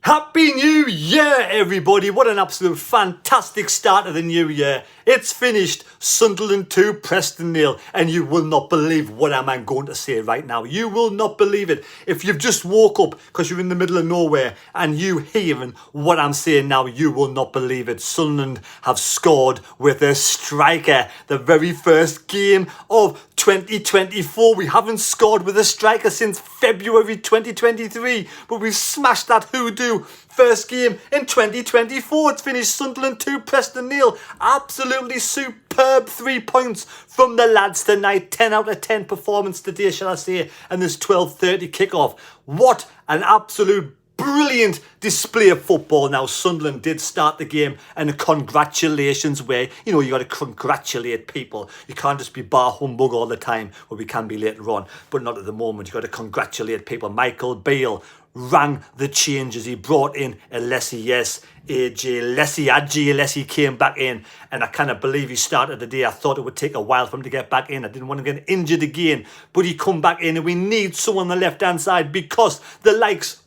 Happy New Year, everybody. What an absolute fantastic start of the new year. It's finished. Sunderland 2, Preston 0. And you will not believe what I'm going to say right now. You will not believe it. If you've just woke up because you're in the middle of nowhere and you hearing what I'm saying now, you will not believe it. Sunderland have scored with a striker. The very first game of 2024. We haven't scored with a striker since February 2023. But we've smashed that hoodoo. First game in 2024. It's finished Sunderland 2, Preston 0. Absolutely superb 3 points from the lads tonight. 10 out of 10 performance today, shall I say. And this 12:30 kickoff. What an absolute brilliant display of football. Now, Sunderland did start the game, and congratulations where, you got to congratulate people. You can't just be bar humbug all the time, well, we can be later on, but not at the moment. You got to congratulate people. Michael Beale rang the changes. He brought in Alessi, yes, Alessi came back in, and I cannot believe he started the day. I thought it would take a while for him to get back in. I didn't want to get injured again, but he come back in, and we need someone on the left-hand side because the likes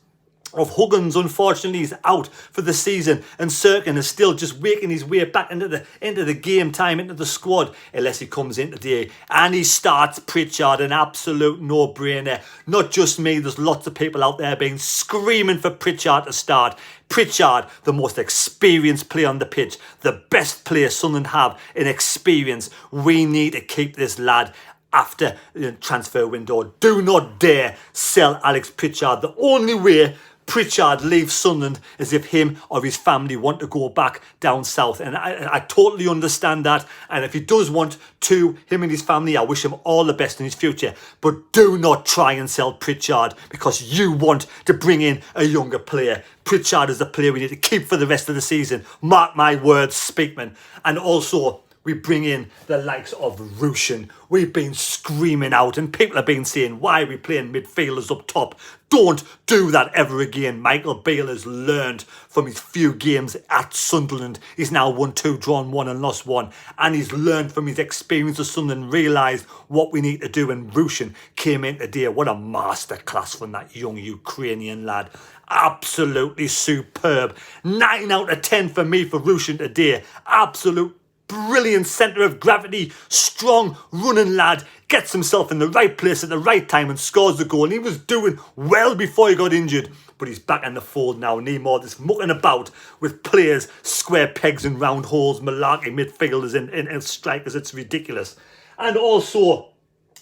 of Huggins, unfortunately, is out for the season, and Sirkin is still just making his way back into the game time, into the squad, unless he comes in today and he starts Pritchard, an absolute no-brainer. Not just me, there's lots of people out there being screaming for Pritchard to start. Pritchard, the most experienced player on the pitch, the best player Sunderland have in experience. We need to keep this lad after the transfer window. Do not dare sell Alex Pritchard. The only way Pritchard leaves Sunderland is if him or his family want to go back down south. And I totally understand that. And if he does want to, him and his family, I wish him all the best in his future. But do not try and sell Pritchard because you want to bring in a younger player. Pritchard is the player we need to keep for the rest of the season. Mark my words, Speakman. And also, we bring in the likes of Rusyn. We've been screaming out and people have been saying, why are we playing midfielders up top? Don't do that ever again. Michael Beale has learned from his few games at Sunderland. He's now won 2, drawn 1 and lost 1. And he's learned from his experience at Sunderland, realised what we need to do. And Rusyn came in today. What a masterclass from that young Ukrainian lad. Absolutely superb. 9 out of 10 for me for Rusyn today. Absolute brilliant centre of gravity, strong running lad, gets himself in the right place at the right time and scores the goal. And he was doing well before he got injured, but he's back in the fold now. Need more this mucking about with players, square pegs and round holes, malarkey midfielders and strikers. It's ridiculous. And also,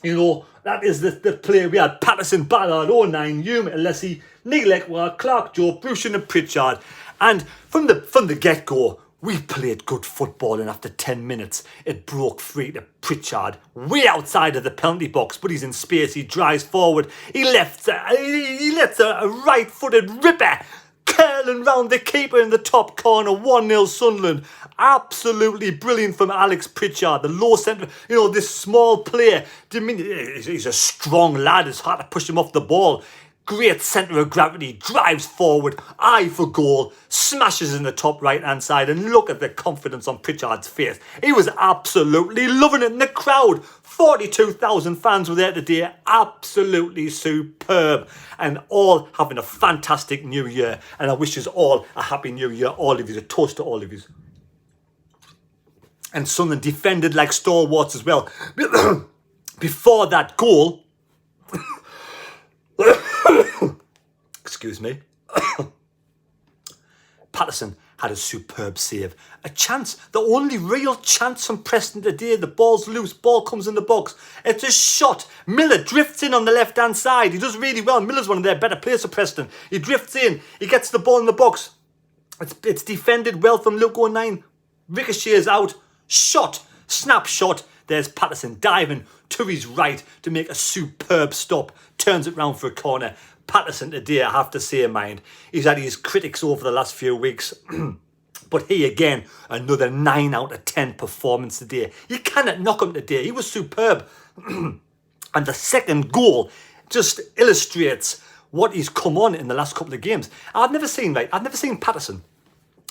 that is the player we had: Patterson, Ballard, 09, Hume, Alessi, Neil Ekwar, Clark, Joe, Rusyn and Pritchard. And from the get-go, we played good football, and after 10 minutes, it broke free to Pritchard, way outside of the penalty box, but he's in space. He drives forward. He lets a right-footed ripper curling round the keeper in the top corner. 1-0 Sunderland. Absolutely brilliant from Alex Pritchard, the low centre. This small player. He's a strong lad. It's hard to push him off the ball. Great centre of gravity, drives forward, eye for goal, smashes in the top right-hand side, and look at the confidence on Pritchard's face. He was absolutely loving it in the crowd. 42,000 fans were there today. Absolutely superb. And all having a fantastic new year. And I wish you all a happy new year, all of you. A toast to all of you. And Sunderland defended like stalwarts as well. Before that goal... Excuse me. Patterson had a superb save. A chance, the only real chance from Preston today. The ball's loose, ball comes in the box. It's a shot. Miller drifts in on the left-hand side. He does really well. Miller's one of their better players for Preston. He drifts in. He gets the ball in the box. It's defended well from Luke 09. Ricochets out. Shot. Snapshot. There's Patterson diving to his right to make a superb stop. Turns it round for a corner. Patterson today, I have to say, mind, he's had his critics over the last few weeks. But he again, another 9 out of 10 performance today. You cannot knock him today. He was superb. And the second goal just illustrates what he's come on in the last couple of games. I've never seen Patterson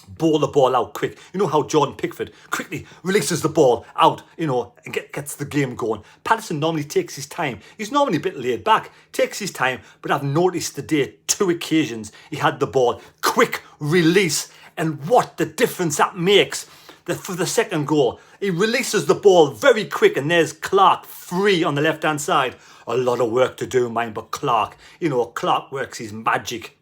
ball the ball out quick. You know how Jordan Pickford quickly releases the ball out, and gets the game going. Patterson normally takes his time. He's normally a bit laid back, takes his time, but I've noticed today 2 occasions he had the ball, quick release, and what the difference that makes. For the second goal, he releases the ball very quick, and there's Clark free on the left-hand side. A lot of work to do, mind, but Clark works his magic.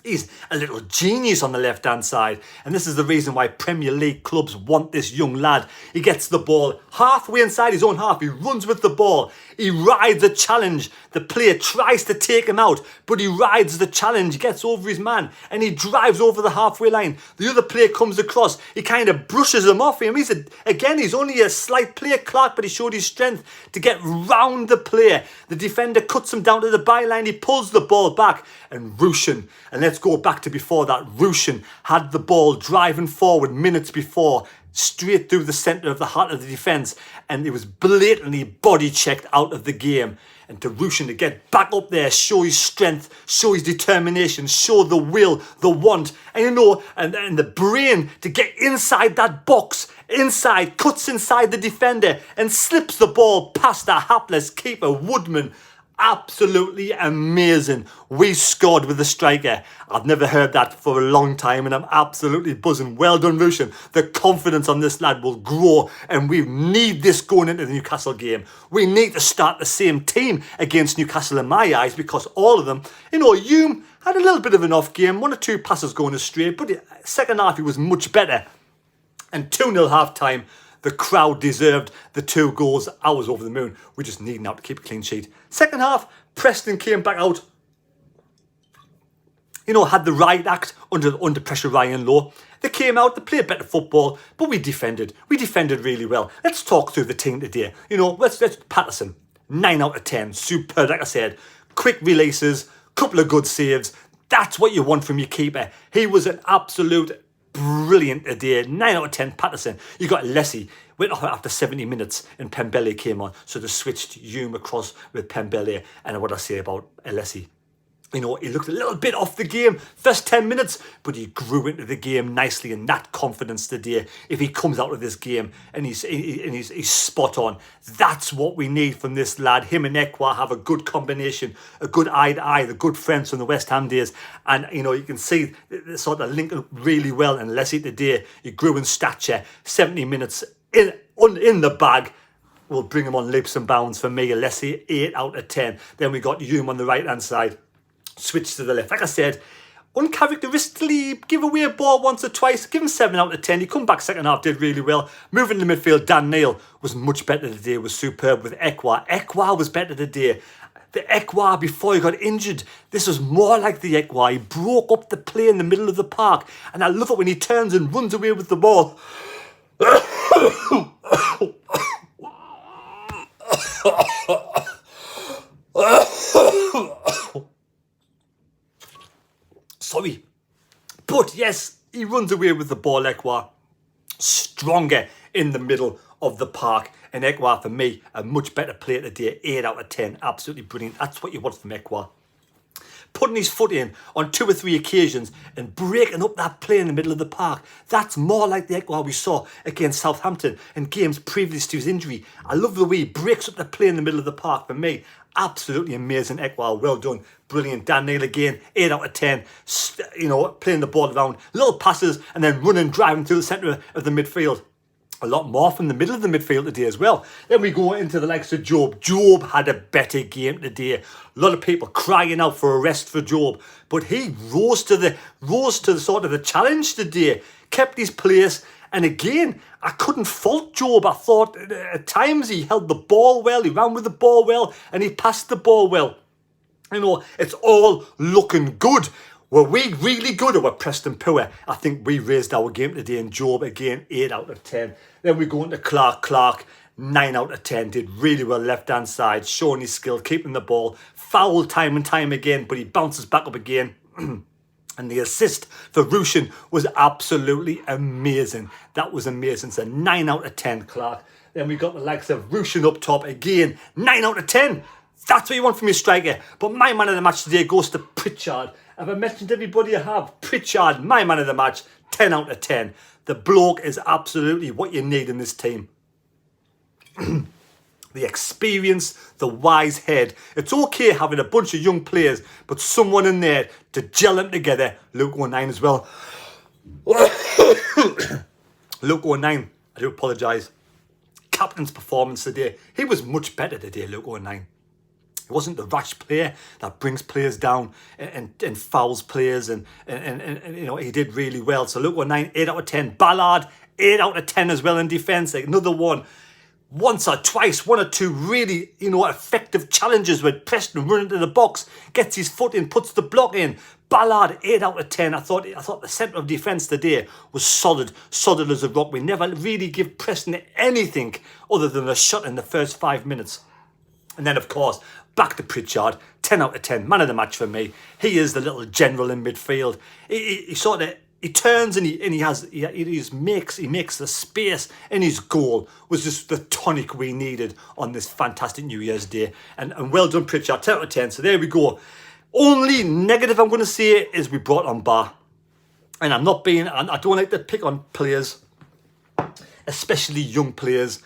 He's a little genius on the left-hand side. And this is the reason why Premier League clubs want this young lad. He gets the ball halfway inside his own half. He runs with the ball. He rides the challenge. The player tries to take him out, but he rides the challenge, gets over his man, and he drives over the halfway line. The other player comes across. He kind of brushes him off him. He's only a slight player, Clark, but he showed his strength to get round the player. The defender cuts him down to the byline. He pulls the ball back, and Rusyn, and let's go back to before that, Rusyn had the ball driving forward minutes before, straight through the centre of the heart of the defence, and it was blatantly body checked out of the game. And to Rusyn to get back up there, show his strength, show his determination, show the will, the want, and and the brain to get inside that box, cuts inside the defender and slips the ball past the hapless keeper Woodman. Absolutely amazing. We scored with the striker. I've never heard that for a long time, and I'm absolutely buzzing. Well done, Rusyn. The confidence on this lad will grow, and we need this going into the Newcastle game. We need to start the same team against Newcastle in my eyes, because all of them, Hume had a little bit of an off game, 1 or 2 passes going astray, but second half he was much better. And 2-0 half time. The crowd deserved the 2 goals. I was over the moon. We just need now to keep a clean sheet. Second half, Preston came back out. Had the right act under pressure, Ryan Lowe. They came out, they played better football, but we defended. We defended really well. Let's talk through the team today. Let's Patterson, 9 out of 10. Superb, like I said. Quick releases, couple of good saves. That's what you want from your keeper. He was an absolute brilliant today. 9 out of 10 Patterson. You got Lessie went off after 70 minutes and Pembele came on, so they switched Hume across with Pembele. And what I say about Lessie, he looked a little bit off the game first 10 minutes, but he grew into the game nicely, and that confidence today, if he comes out of this game and he's spot on, that's what we need from this lad. Him and Ekwa have a good combination, a good eye-to-eye, the good friends from the West Ham days, and you can see the sort of link up really well. And Leslie today, he grew in stature. 70 minutes in the bag will bring him on leaps and bounds for me. Leslie, 8 out of 10. Then we got Hume on the right-hand side. Switch to the left. Like I said, uncharacteristically give away a ball once or twice. Give him 7 out of 10. He come back second half, did really well. Moving to midfield, Dan Neil was much better today, was superb with Ekwa. Ekwa was better today. The Ekwa before he got injured, this was more like the Ekwa. He broke up the play in the middle of the park, and I love it when he turns and runs away with the ball. Sorry. But yes, he runs away with the ball, Ekwa. Stronger in the middle of the park. And Ekwa, for me, a much better player today. 8 out of 10. Absolutely brilliant. That's what you want from Ekwa. Putting his foot in on 2 or 3 occasions and breaking up that play in the middle of the park. That's more like the Ekwa we saw against Southampton in games previous to his injury. I love the way he breaks up the play in the middle of the park. For me, absolutely amazing Ekwa. Well done. Brilliant. Dan Neil again, 8 out of 10. Playing the ball around. Little passes and then running, driving through the centre of the midfield. A lot more from the middle of the midfield today as well. Then we go into the likes of Job. Job had a better game today. A lot of people crying out for a rest for Job, but he rose to the sort of the challenge today. Kept his place, and again, I couldn't fault Job. I thought at times he held the ball well, he ran with the ball well, and he passed the ball well. It's all looking good. Were we really good or were Preston poor? I think we raised our game today, and Job again, 8 out of 10. Then we go into Clark. Clark, 9 out of 10. Did really well left-hand side, showing his skill, keeping the ball. Foul time and time again, but he bounces back up again. And the assist for Rusyn was absolutely amazing. That was amazing. So 9 out of 10, Clark. Then we got the likes of Rusyn up top again. 9 out of 10. That's what you want from your striker. But my man of the match today goes to Pritchard Have I mentioned everybody I have? Pritchard, my man of the match, 10 out of 10. The bloke is absolutely what you need in this team. The experience, the wise head. It's okay having a bunch of young players, but someone in there to gel them together. Luke 09 as well. Luke 09, I do apologise. Captain's performance today. He was much better today, Luke 09. He wasn't the rash player that brings players down and fouls players, and you know, he did really well. So Luke 09, 8 out of 10. Ballard, 8 out of 10 as well in defence. Like another one. Once or twice, one or two really, you know, effective challenges with Preston running to the box, gets his foot in, puts the block in. Ballard, 8 out of 10. I thought the centre of defence today was solid as a rock. We never really give Preston anything other than a shot in the first 5 minutes. And then, of course, back to Pritchard, 10 out of 10. Man of the match for me. He is the little general in midfield. He turns and he makes the space, and his goal was just the tonic we needed on this fantastic New Year's Day. And well done, Pritchard, 10 out of 10. So there we go. Only negative I'm going to say is we brought on Bar. And I don't like to pick on players, especially young players.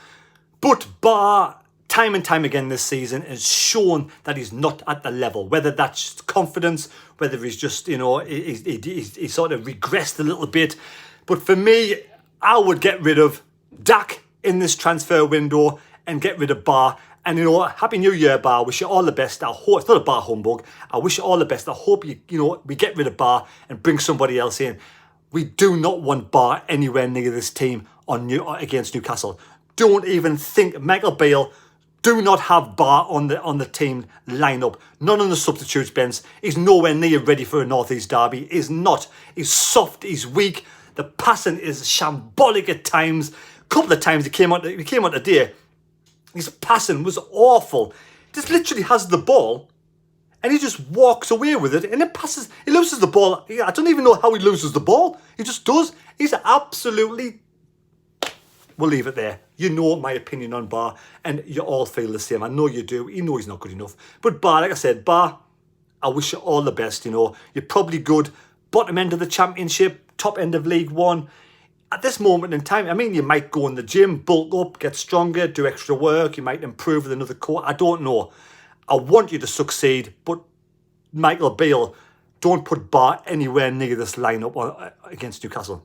But Bar, time and time again this season, has shown that he's not at the level. Whether that's confidence, whether he's just, you know, he sort of regressed a little bit. But for me, I would get rid of Dak in this transfer window and get rid of Bar. And, you know, Happy New Year, Bar. Wish you all the best. I hope it's not a Bar humbug. I wish you all the best. I hope we get rid of Bar and bring somebody else in. We do not want Bar anywhere near this team against Newcastle. Don't even think. Michael Beale, do not have Bar on the team lineup. Not on the substitutes bench. He's nowhere near ready for a North East derby. He's not. He's soft. He's weak. The passing is shambolic at times. A couple of times he came on today. His passing was awful. Just literally has the ball and he just walks away with it and he loses the ball. I don't even know how he loses the ball. He just does. He's absolutely... We'll leave it there. You know my opinion on Bar, and you all feel the same. I know you do. You know he's not good enough. But Bar, like I said, Bar, I wish you all the best, you know. You're probably good. Bottom end of the Championship, top end of League One. At this moment in time, I mean, you might go in the gym, bulk up, get stronger, do extra work. You might improve with another coat. I don't know. I want you to succeed, but Michael Beale, don't put Bar anywhere near this lineup against Newcastle.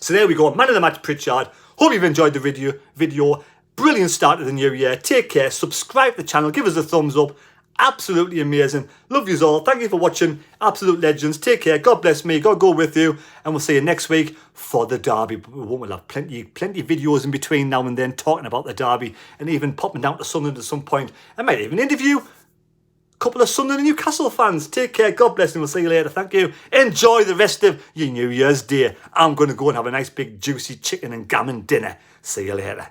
So there we go. Man of the match, Pritchard. Hope you've enjoyed the video. Brilliant start to the new year. Take care. Subscribe to the channel. Give us a thumbs up. Absolutely amazing. Love yous all. Thank you for watching. Absolute legends. Take care. God bless me. God go with you. And we'll see you next week for the derby. We'll have plenty of videos in between now and then talking about the derby and even popping down to Sunderland at some point. I might even interview a couple of Sunderland and Newcastle fans. Take care. God bless, and we'll see you later. Thank you. Enjoy the rest of your New Year's Day. I'm going to go and have a nice big juicy chicken and gammon dinner. See you later.